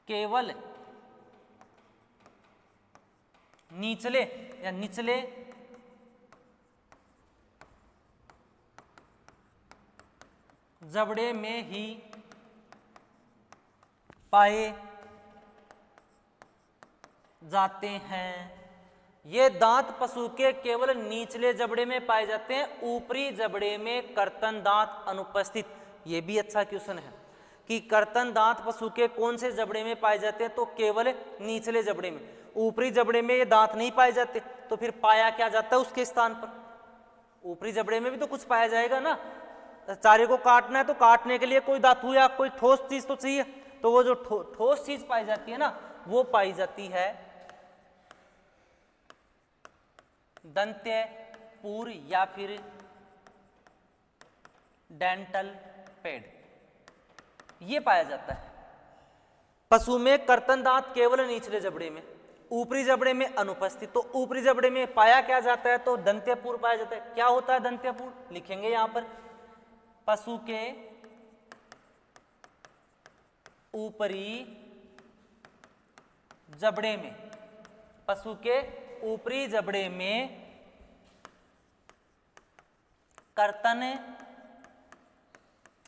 केवल निचले या निचले जबड़े में ही पाए जाते हैं। ये दांत पशु के केवल निचले जबड़े में पाए जाते हैं, ऊपरी जबड़े में कर्तन दांत अनुपस्थित। ये भी अच्छा क्वेश्चन है कि कर्तन दांत पशु के कौन से जबड़े में पाए जाते हैं, तो केवल निचले जबड़े में, ऊपरी जबड़े में ये दांत नहीं पाए जाते। तो फिर पाया क्या जाता है उसके स्थान पर, ऊपरी जबड़े में भी तो कुछ पाया जाएगा ना, चारे को काटना है तो काटने के लिए कोई धातु या कोई ठोस चीज तो चाहिए, तो वो जो ठोस चीज पाई जाती है ना, वो पाई जाती है दंत्यपूर या फिर डेंटल पेड, ये पाया जाता है। पशु में कर्तन दांत केवल निचले जबड़े में, ऊपरी जबड़े में अनुपस्थित। तो ऊपरी जबड़े में पाया क्या जाता है, तो दंत्यपूर पाया जाता है। क्या होता है दंत्यपूर, लिखेंगे यहां पर, पशु के ऊपरी जबड़े में, पशु के ऊपरी जबड़े में कर्तन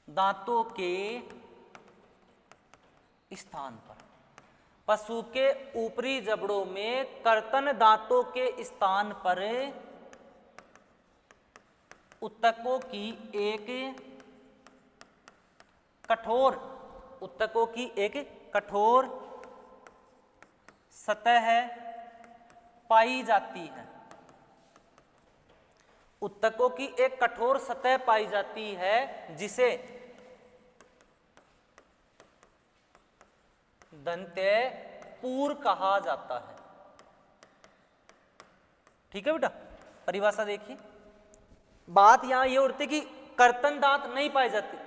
दांतों के स्थान पर, पशु के ऊपरी जबड़ों में कर्तन दांतों के स्थान पर उत्तकों की एक कठोर सतह पाई जाती है। उत्तकों की एक कठोर सतह पाई जाती है जिसे दंत्यपूर कहा जाता है। ठीक है बेटा, परिभाषा देखिए। बात यहां यह उठती कि कर्तन दांत नहीं पाए जाते,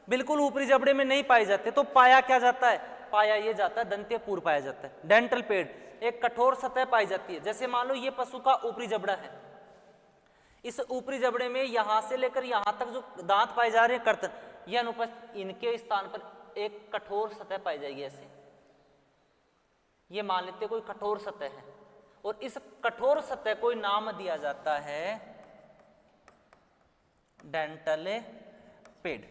बिल्कुल ऊपरी जबड़े में नहीं पाए जाते, तो पाया क्या जाता है? पाया ये जाता है दंत्यपूर पाया जाता है। डेंटल पेड एक कठोर सतह पाई जाती है। जैसे मान लो ये पशु का ऊपरी जबड़ा है, इस ऊपरी जबड़े में यहां से लेकर यहां तक जो दांत पाए जा रहे हैं कर्तन, ये अनुपस्थित, इनके स्थान पर एक कठोर सतह पाई जाएगी। ऐसे ये मान लेते कोई कठोर सतह है, और इस कठोर सतह को नाम दिया जाता है डेंटल पेड।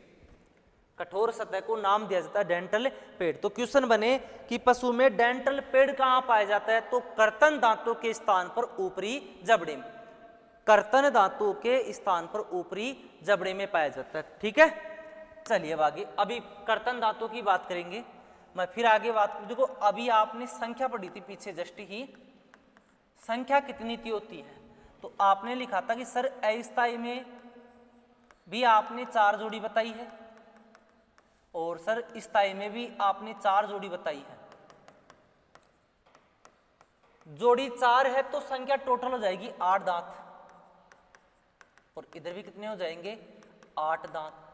कठोर सतह को नाम दिया जाता है डेंटल पेड। तो क्वेश्चन बने कि पशु में डेंटल पेड कहां पाया जाता है? तो कर्तन दांतों के स्थान पर ऊपरी जबड़े में, कर्तन दांतों के स्थान पर ऊपरी जबड़े में पाया जाता है। ठीक है, चलिए अब आगे, अभी कर्तन दांतों की बात करेंगे। मैं फिर आगे बात करूं। देखो अभी आपने संख्या पढ़ी थी पीछे जस्ट ही, संख्या कितनी ती होती है? तो आपने लिखा था कि सर अस्थाई में भी आपने 4 जोड़ी बताई है, और सर स्थाई में भी आपने 4 जोड़ी बताई है। जोड़ी 4 है तो संख्या टोटल हो जाएगी 8 दांत, और इधर भी कितने हो जाएंगे? 8 दांत।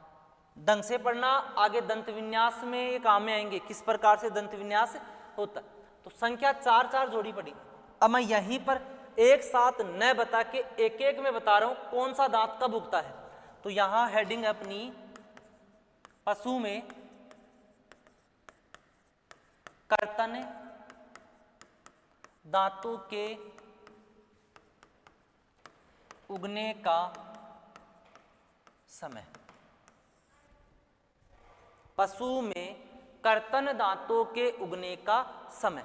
ढंग से पढ़ना, आगे दंत विन्यास में ये काम में आएंगे, किस प्रकार से दंत विन्यास होता। तो संख्या 4 जोड़ी पड़ी। अब मैं यहीं पर एक साथ न बता के एक एक में बता रहा हूं कौन सा दांत कब उगता है। तो यहां हेडिंग अपनी पशु में कर्तन दांतों के उगने का समय। पशु में कर्तन दांतों के उगने का समय,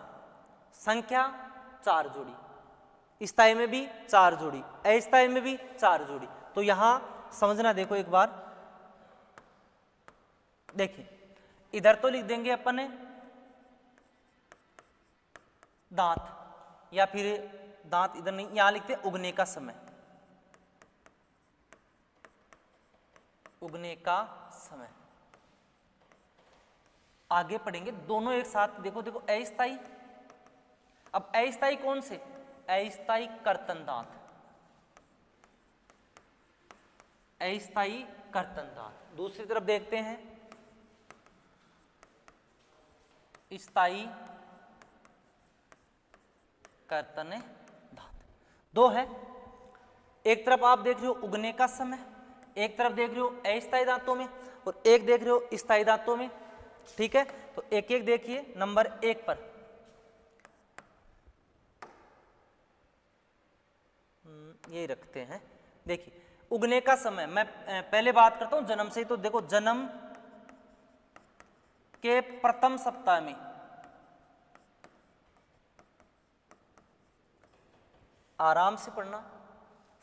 संख्या 4 जोड़ी, स्थाई में भी 4 जोड़ी, अस्थाई में भी 4 जोड़ी। तो यहां समझना, देखो एक बार देखिए, इधर तो लिख देंगे अपन ने दांत, या फिर दांत इधर नहीं, यहां लिखते उगने का समय, उगने का समय। आगे पढ़ेंगे दोनों एक साथ। देखो देखो अस्थाई, अब अस्थाई कौन से? अस्थाई कर्तन दांत, अस्थाई कर्तन दांत। दूसरी तरफ देखते हैं स्थाई कर्तन दांत। 2 है, एक तरफ आप देख रहे हो उगने का समय, एक तरफ देख रहे हो अस्थाई दांतों में, और एक देख रहे हो स्थाई दांतों में। ठीक है, तो एक एक देखिए। नंबर 1 पर ये रखते हैं। देखिए उगने का समय, मैं पहले बात करता हूं जन्म से। तो देखो जन्म के प्रथम सप्ताह में आराम से पढ़ना,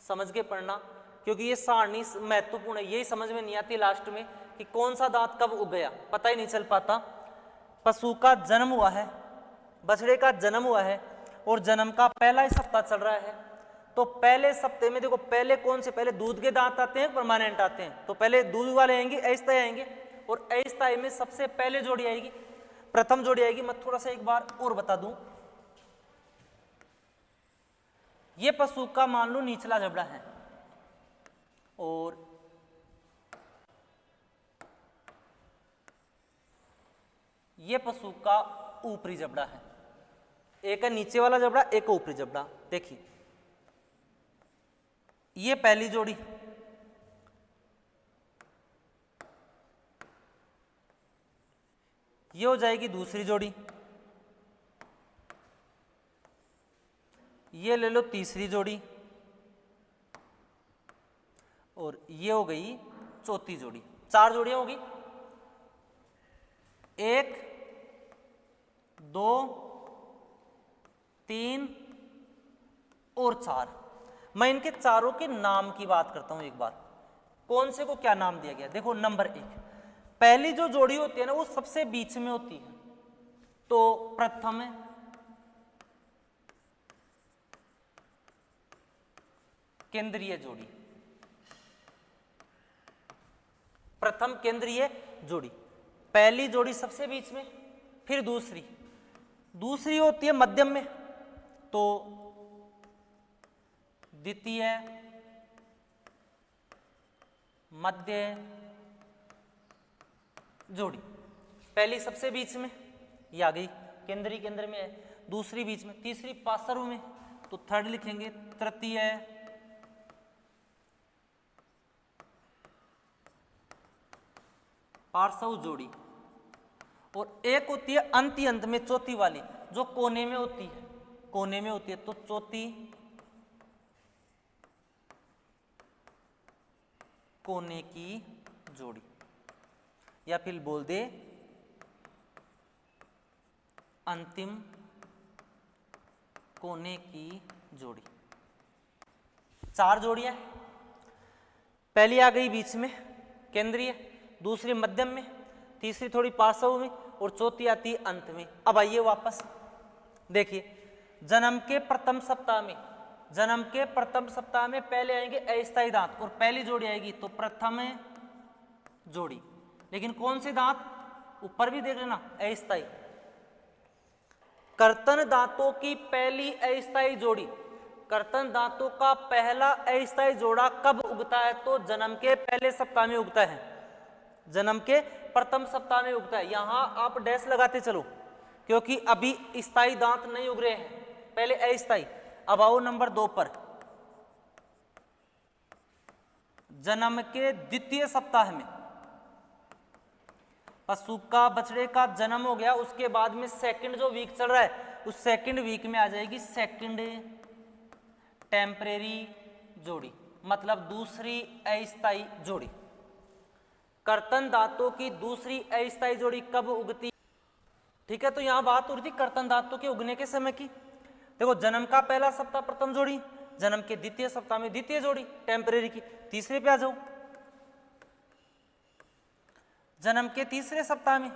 समझ के पढ़ना, क्योंकि ये सारणी महत्वपूर्ण है। यही समझ में नहीं आती लास्ट में कि कौन सा दांत कब उग गया, पता ही नहीं चल पाता। पशु का जन्म हुआ है, बछड़े का जन्म हुआ है, और जन्म का पहला ही सप्ताह चल रहा है। तो पहले सप्ताह में देखो पहले कौन से, पहले दूध के दांत आते हैं, परमानेंट आते हैं। तो पहले दूध वाले आएंगे, अस्थाई आएंगे, और अस्थाई में सबसे पहले जोड़ी आएगी, प्रथम जोड़ी आएगी। मैं थोड़ा सा एक बार और बता दूं, ये पशु का मान लो निचला जबड़ा है, और ये पशु का ऊपरी जबड़ा है। एक है नीचे वाला जबड़ा, एक है ऊपरी जबड़ा। देखिए ये पहली जोड़ी, ये हो जाएगी दूसरी जोड़ी, ये ले लो तीसरी जोड़ी, और ये हो गई चौथी जोड़ी। 4 जोड़ियां होगी, 1 2 3 और 4। मैं इनके चारों के नाम की बात करता हूं एक बार, कौन से को क्या नाम दिया गया। देखो नंबर 1, पहली जो जोड़ी होती है ना वो सबसे बीच में होती है, तो प्रथम केंद्रीय जोड़ी, प्रथम केंद्रीय जोड़ी, पहली जोड़ी सबसे बीच में, फिर दूसरी होती है मध्यम में, तो द्वितीय मध्य जोड़ी। पहली सबसे बीच में, ये आ गई केंद्रीय, केंद्र में है, दूसरी बीच में, तीसरी पार्श्व में, तो थर्ड लिखेंगे तृतीय पार्श्व जोड़ी। और एक होती है अंत में चौथी वाली, जो कोने में होती है, कोने में होती है, तो चौथी कोने की जोड़ी, या फिर बोल दे अंतिम कोने की जोड़ी। 4 जोड़ियां, पहली आ गई बीच में केंद्रीय, दूसरी मध्यम में, तीसरी थोड़ी पार्श्व में, और चौथी आती है अंत में। अब आइए वापस देखिए, जन्म के प्रथम सप्ताह में, जन्म के प्रथम सप्ताह में पहले आएंगे अस्थायी दांत, और पहली जोड़ी आएगी तो प्रथम जोड़ी। लेकिन कौन से दांत, ऊपर भी देख लेना अस्थायी। कर्तन दांतों की पहली अस्थायी जोड़ी, कर्तन दांतों का पहला अस्थायी जोड़ा कब उगता है, तो जन्म के पहले सप्ताह में उगता है, जन्म के प्रथम सप्ताह में उगता है। यहां आप डैश लगाते चलो, क्योंकि अभी स्थायी दांत नहीं उग रहे हैं, पहले अस्थायी। अब आओ नंबर 2 पर, जन्म के द्वितीय सप्ताह में पशु का, बछड़े का जन्म हो गया, उसके बाद में सेकंड जो वीक चल रहा है, उस सेकंड वीक में आ जाएगी सेकंड टेम्परेरी जोड़ी, मतलब दूसरी अस्थायी जोड़ी। कर्तन दांतों की दूसरी अस्थायी जोड़ी कब उगती, ठीक है। तो यहां बात हो रही थी कर्तन दांतों के उगने के समय की। देखो जन्म का पहला सप्ताह प्रथम जोड़ी, जन्म के द्वितीय सप्ताह में द्वितीय जोड़ी टेम्परेरी की। तीसरे पे आ जाओ, जन्म के तीसरे सप्ताह में,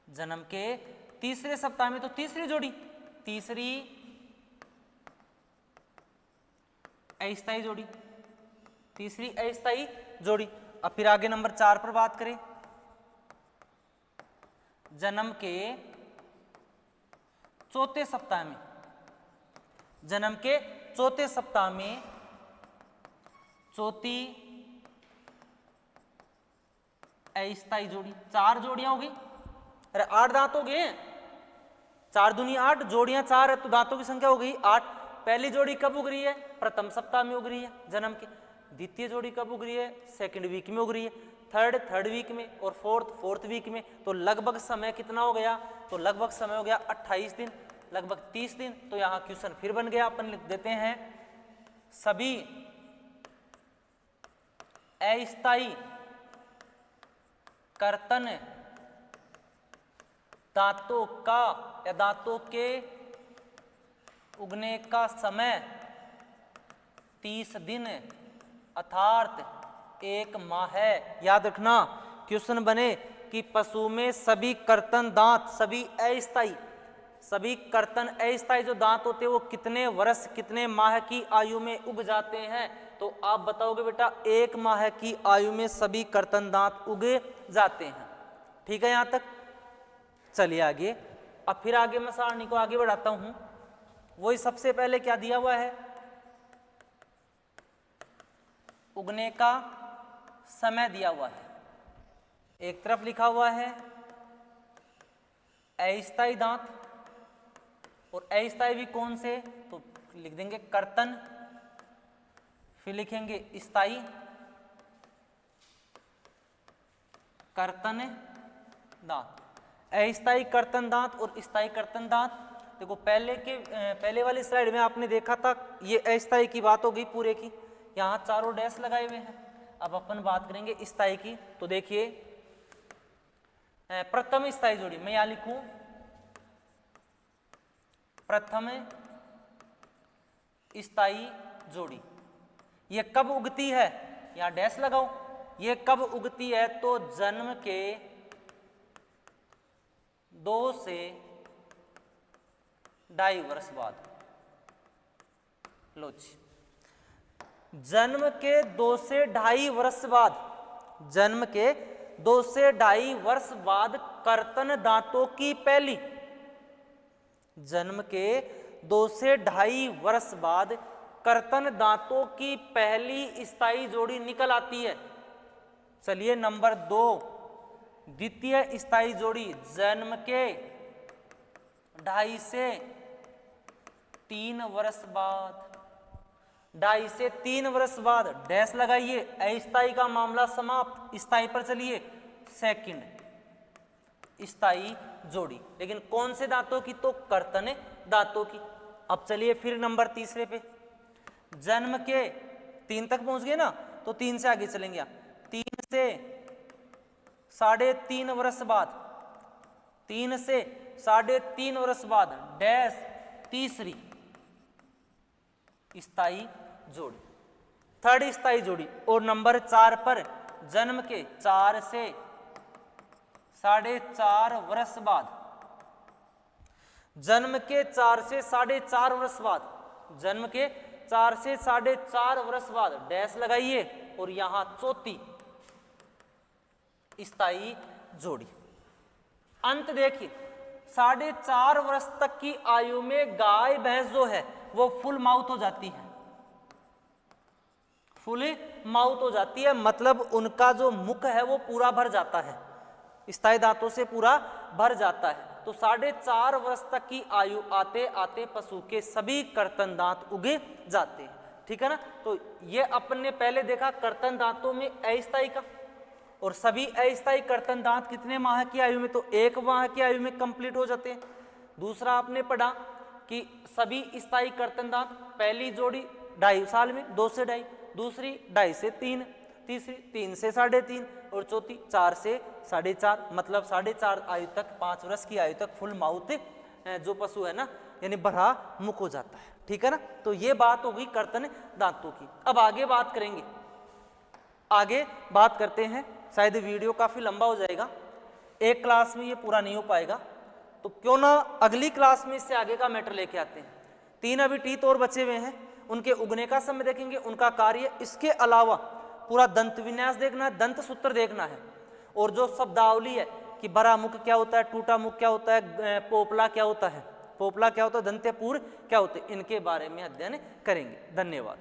जन्म के तीसरे सप्ताह में तो तीसरी जोड़ी, तीसरी अस्थायी जोड़ी, तीसरी अस्थायी जोड़ी। अब फिर आगे नंबर 4 पर बात करें, जन्म के चौथे सप्ताह में, जन्म के चौथे सप्ताह में चौथी अस्थायी जोड़ी। 4 जोड़ियां होगी, अरे 8 दांत हो गए, 4 दूनी 8, जोड़ियां 4 है, तो दांतों की संख्या हो गई 8। पहली जोड़ी कब उग रही है, प्रथम सप्ताह में उग रही है जन्म के। द्वितीय जोड़ी कब उग रही है, सेकंड वीक में उग रही है। थर्ड वीक में, और फोर्थ वीक में। तो लगभग समय कितना हो गया, तो लगभग समय हो गया 28 दिन, लगभग 30 दिन। तो यहां क्वेश्चन फिर बन गया, अपन लिख देते हैं सभी अस्थायी कर्तन दांतों का या दांतों के उगने का समय 30 दिन अर्थात 1 माह है। याद रखना क्वेश्चन बने कि पशु में सभी कर्तन दांत, सभी अस्थायी, सभी कर्तन अस्थायी जो दांत होते हैं वो कितने वर्ष, कितने माह की आयु में उग जाते हैं। तो आप बताओगे बेटा 1 माह की आयु में सभी कर्तन दांत उगे जाते हैं। ठीक है यहां तक, चलिए आगे। अब फिर आगे मैं सारणी को आगे बढ़ाता हूं। वही सबसे पहले क्या दिया हुआ है, उगने का समय दिया हुआ है। एक तरफ लिखा हुआ है अस्थायी दांत, और अस्थायी भी कौन से, तो लिख देंगे कर्तन, फिर लिखेंगे स्थायी कर्तन दांत। अस्थायी कर्तन दांत और स्थायी कर्तन दांत। देखो पहले वाली स्लाइड में आपने देखा था, ये अस्थायी की बात हो गई पूरे की, यहाँ चारों डैश लगाए हुए हैं। अब अपन बात करेंगे स्थायी की। तो देखिए प्रथम स्थायी जोड़ी, मैं यहां लिखूं प्रथम स्थायी जोड़ी। ये कब उगती है, यहां डैश लगाओ, ये कब उगती है तो जन्म के 2 से 2.5 वर्ष बाद। लो जी, जन्म के 2 से 2.5 वर्ष बाद, जन्म के 2 से 2.5 वर्ष बाद कर्तन दांतों की पहली, जन्म के 2 से 2.5 वर्ष बाद कर्तन दांतों की पहली स्थायी जोड़ी निकल आती है। चलिए नंबर 2, द्वितीय स्थायी जोड़ी जन्म के 2.5 से 3 वर्ष बाद, 2.5 से 3 वर्ष बाद डैश लगाइए, अस्थायी का मामला समाप्त, स्थायी पर चलिए। सेकंड स्थायी जोड़ी, लेकिन कौन से दांतों की, तो कर्तन दांतों की। अब चलिए फिर नंबर 3 पे, जन्म के 3 तक पहुंच गए ना, तो 3 से आगे चलेंगे। 3 से 3.5 वर्ष बाद, 3 से 3.5 वर्ष बाद डैश तीसरी स्थायी जोड़ी, थर्ड स्थायी जोड़ी। और नंबर 4 पर जन्म के 4 से 4.5 वर्ष बाद, जन्म के 4 से 4.5 वर्ष बाद, जन्म के 4 से 4.5 वर्ष बाद डैश लगाइए और यहां चौथी स्थायी जोड़ी। अंत देखिए, 4.5 वर्ष तक की आयु में गाय भैंस जो है वो फुल माउथ हो जाती है, फुल माउथ हो जाती है, मतलब उनका जो मुख है वो पूरा भर जाता है, स्थायी दांतों से पूरा भर जाता है। तो 4.5 वर्ष तक की आयु आते आते पशु के सभी कर्तन दांत उगे जाते हैं, ठीक है ना। तो ये अपन ने पहले देखा कर्तन दांतों में अस्थायी का, और सभी अस्थायी कर्तन दांत कितने माह की आयु में, तो 1 माह की आयु में कंप्लीट हो जाते हैं। दूसरा आपने पढ़ा कि सभी स्थायी कर्तन दांत, पहली जोड़ी 2.5 साल में, 2 से 2.5, दूसरी 2.5 से 3, तीसरी 3 से 3.5 और चौथी 4 से 4.5, मतलब 4.5 आयु तक, 5 वर्ष की आयु तक फुल माउथ जो पशु है ना, यानी भरा मुख हो जाता है, ठीक है ना। तो ये बात हो गई कर्तन दांतों की। अब आगे बात करेंगे, आगे बात करते हैं, शायद वीडियो काफी लंबा हो जाएगा, एक क्लास में ये पूरा नहीं हो पाएगा, तो क्यों ना अगली क्लास में इससे आगे का मैटर लेके आते हैं। 3 अभी टीथ और बचे हुए हैं, उनके उगने का समय देखेंगे, उनका कार्य, इसके अलावा पूरा दंत विन्यास देखना है, दंत सूत्र देखना है, और जो शब्दावली है कि बड़ा मुख क्या होता है, टूटा मुख क्या होता है, पोपला क्या होता है, पोपला क्या होता है, दंत्यपूर क्या होते हैं, इनके बारे में अध्ययन करेंगे। धन्यवाद।